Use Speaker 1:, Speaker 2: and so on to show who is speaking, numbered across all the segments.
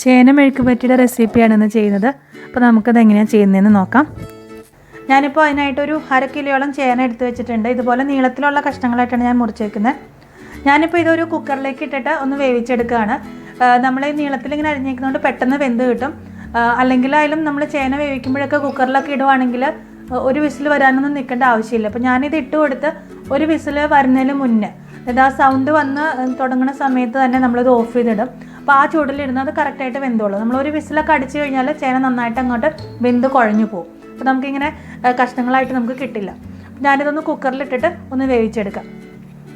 Speaker 1: ചേന മെഴുക്ക് പറ്റിയുടെ റെസിപ്പിയാണ് ഇന്ന് ചെയ്യുന്നത്. അപ്പോൾ നമുക്കത് എങ്ങനെയാണ് ചെയ്യുന്നതെന്ന് നോക്കാം. ഞാനിപ്പോൾ അതിനായിട്ടൊരു 1/2 കിലോയോളം ചേന എടുത്ത് വെച്ചിട്ടുണ്ട്. ഇതുപോലെ നീളത്തിലുള്ള കഷ്ണങ്ങളായിട്ടാണ് ഞാൻ മുറിച്ച് വെക്കുന്നത്. ഞാനിപ്പോൾ ഇതൊരു കുക്കറിലേക്ക് ഇട്ടിട്ട് ഒന്ന് വേവിച്ചെടുക്കുകയാണ്. നമ്മൾ ഈ നീളത്തിൽ ഇങ്ങനെ അരിഞ്ഞേക്കുന്നതുകൊണ്ട് പെട്ടെന്ന് വെന്ത് കിട്ടും. അല്ലെങ്കിലായാലും നമ്മൾ ചേന വേവിക്കുമ്പോഴൊക്കെ കുക്കറിലൊക്കെ ഇടുവാണെങ്കിൽ ഒരു വിസിൽ വരാനൊന്നും നിൽക്കേണ്ട ആവശ്യമില്ല. അപ്പോൾ ഞാനിത് ഇട്ട് കൊടുത്ത് ഒരു വിസിൽ വരുന്നതിന് മുന്നേ, അതായത് ആ സൗണ്ട് വന്ന് തുടങ്ങുന്ന സമയത്ത് തന്നെ നമ്മളിത് ഓഫ് ചെയ്തിടും. അപ്പോൾ ആ ചൂടിലിരുന്ന് അത് കറക്റ്റായിട്ട് വെന്തോളൂ. നമ്മളൊരു വിസിലൊക്കെ അടിച്ചു കഴിഞ്ഞാൽ ചേന നന്നായിട്ട് അങ്ങോട്ട് വെന്ത് കുഴഞ്ഞു പോകും. അപ്പോൾ നമുക്കിങ്ങനെ കഷ്ണങ്ങളായിട്ട് നമുക്ക് കിട്ടില്ല. ഞാനിതൊന്ന് കുക്കറിലിട്ടിട്ട് ഒന്ന് വേവിച്ചെടുക്കാം.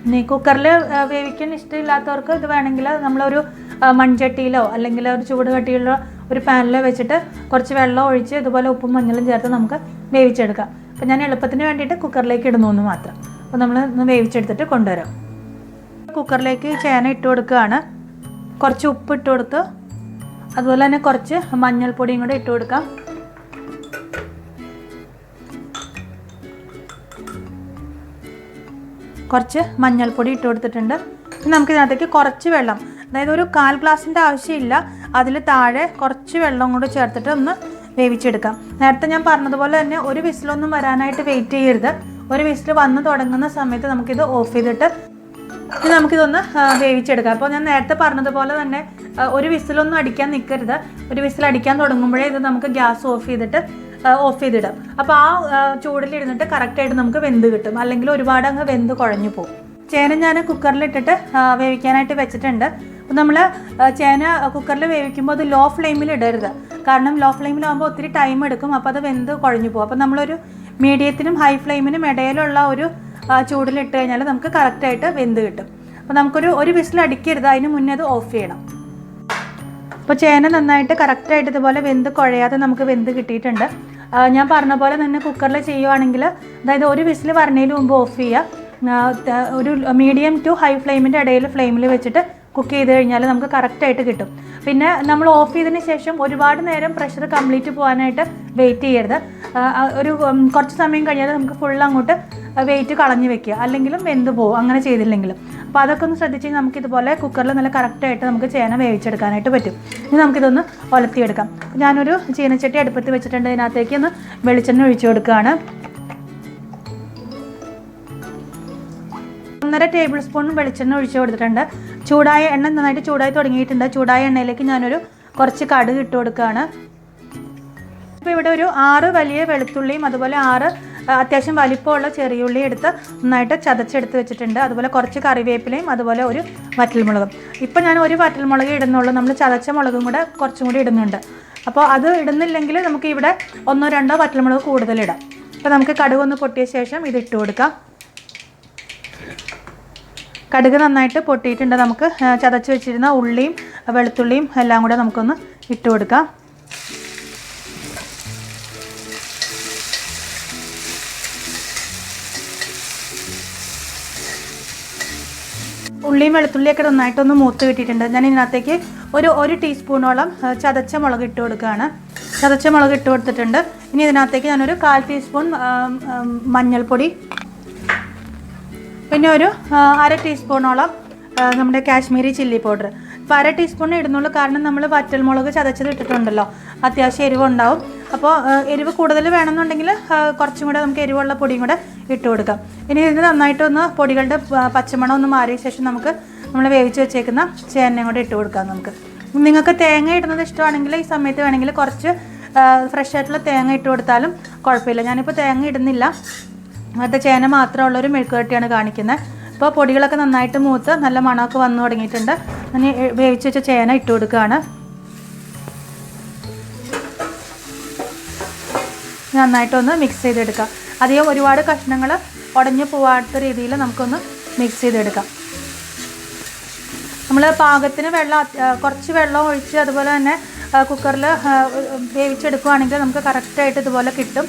Speaker 1: ഇനി കുക്കറിൽ വേവിക്കാൻ ഇഷ്ടമില്ലാത്തവർക്ക് ഇത് വേണമെങ്കിൽ നമ്മളൊരു മൺചട്ടിയിലോ അല്ലെങ്കിൽ ഒരു ചൂട് കട്ടിയുള്ള ഒരു പാനിലോ വെച്ചിട്ട് കുറച്ച് വെള്ളം ഒഴിച്ച് ഇതുപോലെ ഉപ്പും മഞ്ഞളും ചേർത്ത് നമുക്ക് വേവിച്ചെടുക്കാം. അപ്പോൾ ഞാൻ എളുപ്പത്തിന് വേണ്ടിയിട്ട് കുക്കറിലേക്ക് ഇടുന്നു എന്ന് മാത്രം. അപ്പോൾ നമ്മൾ ഒന്ന് വേവിച്ചെടുത്തിട്ട് കൊണ്ടുവരാം. കുക്കറിലേക്ക് ചേന ഇട്ട് കൊടുക്കുകയാണ്. കുറച്ച് ഉപ്പ് ഇട്ട് കൊടുത്ത് അതുപോലെ തന്നെ കുറച്ച് മഞ്ഞൾപ്പൊടിയും കൂടെ ഇട്ട് കൊടുക്കാം. കുറച്ച് മഞ്ഞൾപ്പൊടി ഇട്ട് കൊടുത്തിട്ടുണ്ട്. നമുക്കിതിനകത്തേക്ക് കുറച്ച് വെള്ളം, അതായത് ഒരു 1/4 ഗ്ലാസിൻ്റെ ആവശ്യമില്ല, അതിൽ താഴെ കുറച്ച് വെള്ളം കൂടെ ചേർത്തിട്ട് ഒന്ന് വേവിച്ചെടുക്കാം. നേരത്തെ ഞാൻ പറഞ്ഞതുപോലെ തന്നെ ഒരു വിസിലൊന്നും വരാനായിട്ട് വെയിറ്റ് ചെയ്യരുത്. ഒരു വിസിൽ വന്ന് തുടങ്ങുന്ന സമയത്ത് നമുക്കിത് ഓഫ് ചെയ്തിട്ട് നമുക്കിതൊന്ന് വേവിച്ചെടുക്കാം. അപ്പോൾ ഞാൻ നേരത്തെ പറഞ്ഞതുപോലെ തന്നെ ഒരു വിസിലൊന്നും അടിക്കാൻ നിൽക്കരുത്. ഒരു വിസിൽ അടിക്കാൻ തുടങ്ങുമ്പോഴേ ഇത് നമുക്ക് ഗ്യാസ് ഓഫ് ചെയ്തിടാം. അപ്പോൾ ആ ചൂടിലിരുന്നിട്ട് കറക്റ്റായിട്ട് നമുക്ക് വെന്ത് കിട്ടും. അല്ലെങ്കിൽ ഒരുപാട് അങ്ങ് വെന്ത് കുഴഞ്ഞു പോകും. ചേന ഞാൻ കുക്കറിലിട്ടിട്ട് വേവിക്കാനായിട്ട് വെച്ചിട്ടുണ്ട്. അപ്പോൾ നമ്മൾ ചേന കുക്കറിൽ വേവിക്കുമ്പോൾ അത് ലോ ഫ്ലെയിമിൽ ഇടരുത്. കാരണം ലോ ഫ്ലെയിമിലാകുമ്പോൾ ഒത്തിരി ടൈം എടുക്കും. അപ്പോൾ അത് വെന്ത് കുഴഞ്ഞു പോകും. അപ്പോൾ നമ്മളൊരു മീഡിയത്തിനും ഹൈ ഫ്ലെയിമിനും ഇടയിലുള്ള ഒരു ചൂടിലിട്ട് കഴിഞ്ഞാൽ നമുക്ക് കറക്റ്റായിട്ട് വെന്ത് കിട്ടും. അപ്പോൾ നമുക്കൊരു വിസിൽ അടിക്കരുത്, അതിന് മുന്നേ അത് ഓഫ് ചെയ്യണം. അപ്പോൾ ചേന നന്നായിട്ട് കറക്റ്റായിട്ട് ഇതുപോലെ വെന്ത് കുഴയാതെ നമുക്ക് വെന്ത് കിട്ടിയിട്ടുണ്ട്. ഞാൻ പറഞ്ഞ പോലെ തന്നെ കുക്കറിൽ ചെയ്യുവാണെങ്കിൽ, അതായത് ഒരു വിസിൽ വരണതിന് മുമ്പ് ഓഫ് ചെയ്യുക. ഒരു മീഡിയം ടു ഹൈ ഫ്ലെയിമിൻ്റെ ഇടയിൽ ഫ്ലെയിമിൽ വെച്ചിട്ട് കുക്ക് ചെയ്ത് കഴിഞ്ഞാൽ നമുക്ക് കറക്റ്റായിട്ട് കിട്ടും. പിന്നെ നമ്മൾ ഓഫ് ചെയ്തതിന് ശേഷം ഒരുപാട് നേരം പ്രഷർ കംപ്ലീറ്റ് പോകാനായിട്ട് വെയിറ്റ് ചെയ്യരുത്. ഒരു കുറച്ച് സമയം കഴിഞ്ഞാൽ നമുക്ക് ഫുൾ അങ്ങോട്ട് വെയിറ്റ് കളഞ്ഞ് വെക്കുക, അല്ലെങ്കിലും വെന്ത് പോകും അങ്ങനെ ചെയ്തില്ലെങ്കിലും. അപ്പോൾ അതൊക്കെ ഒന്ന് ശ്രദ്ധിച്ച് നമുക്കിതുപോലെ കുക്കറിൽ നല്ല കറക്റ്റായിട്ട് നമുക്ക് ചേന വേവിച്ചെടുക്കാനായിട്ട് പറ്റും. ഇനി നമുക്കിതൊന്ന് ഒലത്തിയെടുക്കാം. ഞാനൊരു ചീനച്ചട്ടി അടുപ്പത്ത് വെച്ചിട്ടുണ്ട്. ഇതിനകത്തേക്ക് ഒന്ന് വെളിച്ചെണ്ണ ഒഴിച്ചു കൊടുക്കുകയാണ്. 1.5 ടേബിൾ സ്പൂൺ വെളിച്ചെണ്ണ ഒഴിച്ചു കൊടുത്തിട്ടുണ്ട്. ചൂടായ എണ്ണ നന്നായിട്ട് ചൂടായി തുടങ്ങിയിട്ടുണ്ട്. ചൂടായ എണ്ണയിലേക്ക് ഞാനൊരു കുറച്ച് കടുക് ഇട്ട് കൊടുക്കുകയാണ്. ഇപ്പോൾ ഇവിടെ ഒരു 6 വലിയ വെളുത്തുള്ളിയും അതുപോലെ 6 അത്യാവശ്യം വലിപ്പമുള്ള ചെറിയുള്ളി എടുത്ത് നന്നായിട്ട് ചതച്ചെടുത്ത് വെച്ചിട്ടുണ്ട്. അതുപോലെ കുറച്ച് കറിവേപ്പിലയും അതുപോലെ ഒരു വറ്റൽമുളകും. ഇപ്പോൾ ഞാൻ ഒരു വറ്റൽമുളക് ഇടുന്നുള്ളൂ. നമ്മൾ ചതച്ച മുളകും കൂടെ കുറച്ചും കൂടി ഇടുന്നുണ്ട്. അപ്പോൾ അത് ഇടുന്നില്ലെങ്കിൽ നമുക്ക് ഇവിടെ 1-2 വറ്റൽമുളക് കൂടുതലിടാം. അപ്പോൾ നമുക്ക് കടുക് ഒന്ന് പൊട്ടിയ ശേഷം ഇത് ഇട്ട് കൊടുക്കാം. കടുക് നന്നായിട്ട് പൊട്ടിയിട്ടുണ്ട്. നമുക്ക് ചതച്ച് വെച്ചിരുന്ന ഉള്ളിയും വെളുത്തുള്ളിയും എല്ലാം കൂടെ നമുക്കൊന്ന് ഇട്ട് കൊടുക്കാം. ഉള്ളിയും വെളുത്തുള്ളിയൊക്കെ നന്നായിട്ടൊന്ന് മൂത്ത് കിട്ടിയിട്ടുണ്ട്. ഞാൻ ഇതിനകത്തേക്ക് ഒരു ടീസ്പൂണോളം ചതച്ച മുളക് ഇട്ട് കൊടുക്കുകയാണ്. ചതച്ച മുളക് ഇട്ട് കൊടുത്തിട്ടുണ്ട്. ഇനി ഇതിനകത്തേക്ക് ഞാനൊരു 1/4 ടീസ്പൂൺ മഞ്ഞൾപ്പൊടി, പിന്നെ ഒരു 1/2 ടീസ്പൂണോളം നമ്മുടെ കാശ്മീരി ചില്ലി പൗഡർ. ഇപ്പോൾ 1/2 ടീസ്പൂൺ ഇടുന്നുള്ളൂ, കാരണം നമ്മൾ വറ്റൽമുളക് ചതച്ചത് ഇട്ടിട്ടുണ്ടല്ലോ, അത്യാവശ്യം എരിവുണ്ടാവും. അപ്പോൾ എരിവ് കൂടുതൽ വേണമെന്നുണ്ടെങ്കിൽ കുറച്ചും കൂടെ നമുക്ക് എരിവുള്ള പൊടിയും കൂടെ ഇട്ട് കൊടുക്കാം. ഇനി ഇത് നന്നായിട്ടൊന്ന് പൊടികളുടെ പച്ചമണം ഒന്ന് മാറിയ ശേഷം നമുക്ക് നമ്മൾ വേവിച്ച് വെച്ചേക്കുന്ന ചേനയും കൂടെ ഇട്ട് കൊടുക്കാം. നിങ്ങൾക്ക് തേങ്ങ ഇടുന്നത് ഇഷ്ടമാണെങ്കിൽ ഈ സമയത്ത് വേണമെങ്കിൽ കുറച്ച് ഫ്രഷ് ആയിട്ടുള്ള തേങ്ങ ഇട്ട് കൊടുത്താലും കുഴപ്പമില്ല. ഞാനിപ്പോൾ തേങ്ങ ഇടുന്നില്ല, അങ്ങനത്തെ ചേന മാത്രമുള്ളൊരു മെഴുക്കുവരട്ടിയാണ് കാണിക്കുന്നത്. ഇപ്പോൾ പൊടികളൊക്കെ നന്നായിട്ട് മൂത്ത് നല്ല മണമൊക്കെ വന്നു തുടങ്ങിയിട്ടുണ്ട്. ഞാൻ വേവിച്ച് വെച്ച ചേന ഇട്ട് കൊടുക്കുകയാണ്. നന്നായിട്ടൊന്ന് മിക്സ് ചെയ്തെടുക്കാം. അധികം ഒരുപാട് കഷ്ണങ്ങൾ ഉടഞ്ഞു പോവാത്ത രീതിയിൽ നമുക്കൊന്ന് മിക്സ് ചെയ്തെടുക്കാം. നമ്മൾ പാകത്തിന് കുറച്ച് വെള്ളം ഒഴിച്ച് അതുപോലെ തന്നെ കുക്കറിൽ വേവിച്ചെടുക്കുകയാണെങ്കിൽ നമുക്ക് കറക്റ്റായിട്ട് ഇതുപോലെ കിട്ടും.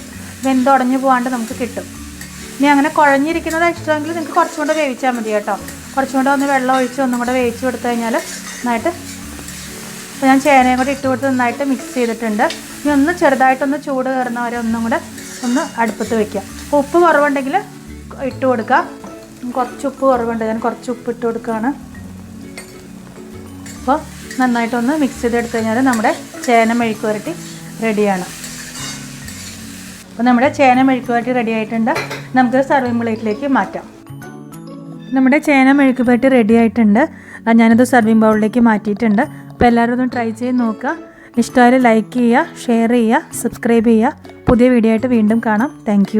Speaker 1: വെന്തുടഞ്ഞു പോകാണ്ട് നമുക്ക് കിട്ടും. ഇനി അങ്ങനെ കുഴഞ്ഞിരിക്കുന്നത് ഇഷ്ടമെങ്കിൽ നിങ്ങൾക്ക് കുറച്ചും കൂടെ വേവിച്ചാൽ മതി കേട്ടോ. കുറച്ചും കൂടെ ഒന്ന് വെള്ളം ഒഴിച്ച് ഒന്നും കൂടെ വേവിച്ച് കൊടുത്തു കഴിഞ്ഞാൽ നന്നായിട്ട്. അപ്പോൾ ഞാൻ ചേനയും കൂടെ ഇട്ട് കൊടുത്ത് നന്നായിട്ട് മിക്സ് ചെയ്തിട്ടുണ്ട്. ഇനി ഒന്ന് ചെറുതായിട്ടൊന്ന് ചൂട് കയറുന്ന വരെ ഒന്നും കൂടെ ഒന്ന് അടുപ്പത്ത് വയ്ക്കുക. അപ്പോൾ ഉപ്പ് കുറവുണ്ടെങ്കിൽ ഇട്ട് കൊടുക്കുക. കുറച്ച് ഉപ്പ് കുറവുണ്ട്, ഞാൻ കുറച്ച് ഉപ്പ് ഇട്ട് കൊടുക്കുകയാണ്. അപ്പോൾ നന്നായിട്ടൊന്ന് മിക്സ് ചെയ്തെടുത്ത് കഴിഞ്ഞാൽ നമ്മുടെ ചേന മെഴുക്ക് പുരട്ടി റെഡിയാണ്. അപ്പോൾ നമ്മുടെ ചേന മെഴുക്ക് പുരട്ടി റെഡി ആയിട്ടുണ്ട്. നമുക്ക് സർവിംഗ് പ്ലേറ്റിലേക്ക് മാറ്റാം. നമ്മുടെ ചേന മെഴുക്ക് പുരട്ടി റെഡി ആയിട്ടുണ്ട്. ഞാനത് സർവിംഗ് ബൗളിലേക്ക് മാറ്റിയിട്ടുണ്ട്. അപ്പോൾ എല്ലാവരും ഒന്ന് ട്രൈ ചെയ്ത് നോക്കുക. ഇഷ്ടമായാലും ലൈക്ക് ചെയ്യുക, ഷെയർ ചെയ്യുക, സബ്സ്ക്രൈബ് ചെയ്യുക. പുതിയ വീഡിയോ ആയിട്ട് വീണ്ടും കാണാം. താങ്ക്